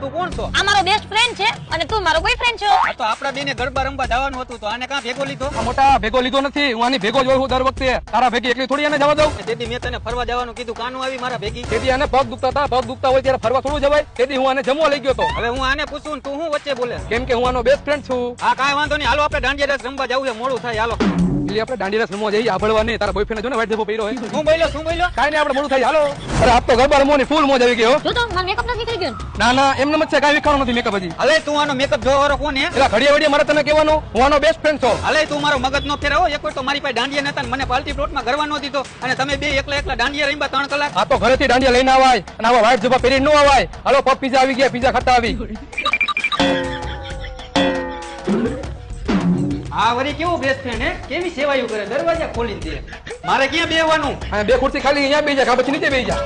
તું કોણ છો? આ મારો બેસ્ટ ફ્રેન્ડ છે અને તું મારો બોયફ્રેન્ડ છો. આ તો આપડા બેને ગરબા રમવા જવાનું હતું તો આને કાં ભેગો લીધો? આ મોટા ભેગો લીધો નથી, હું આની ભેગો જ હોય હું દર વખતે. તારા ભેગી એકલી થોડી આને જવા દઉં? તેથી મેં તને ફરવા જવાનું કીધું, કાનું આવી મારા ભેગી. તેથી આને પગ દુખતા હતા, પગ દુખતા હોય ત્યારે ફરવા થોડું જવાય. તેથી હું આને જમવા લઈ ગયો તો. હવે હું આને પૂછું ને તું હું વચ્ચે બોલે? કેમ કે હું આનો બેસ્ટ ફ્રેન્ડ છું. હા કાંઈ વાંધો નહીં, હાલો આપણે દાંડિયા રસ રમવા જવું છે, મોડું થાય હાલો. એટલે આપણે દાંડી રસ રમવા જઈએ, આભળવા નહીં. તારા બોયફ્રેન્ડ જો ને વાઈટ જબો પહેર્યો હોય. શું બોલ્યો શું બોલ્યો? કાંઈ નહીં, આપણે મોડું થાય હાલો. અરે આપ તો ગરબા રમવાની ફૂલ મોજ આવી ગયો. જો તો મારો મેકઅપ નથી થઈ ગયો. ના ના એમને મત છે, કાંઈ વિખાણું નથી મેકઅપ હજી. હાલે તું આનો મેકઅપ જોવા વાળો કોણ હે? એટલે ઘડિયા વડિયા મારે તને કહેવાનું, હું આનો બેસ્ટ ફ્રેન્ડ છું. હાલે તું મારો મગજ નો ફેરવો. એક વાર તો મારી પાસે દાંડિયા નતા ને મને પાર્ટી પ્લોટમાં ગરવા નો દીધો અને તમે બે એકલા એકલા દાંડિયા રમ્યા 3 કલાક. આ તો ઘરેથી દાંડિયા લઈને આવાય અને આવા વાઈટ જબા પહેરીને ન આવાય. હાલો પગ પીઝા આવી ગયા, પીઝા ખાતા આવી. આ વળી કેવું બેસ્ટ ફ્રેન્ડ હે, કેવી સેવાયું કરે, દરવાજા ખોલી દે. મારે ક્યાં બેહવાનું? અને બે ખુરશી ખાલી અહીંયા બેસી જા, પછી નીચે બેસી જા.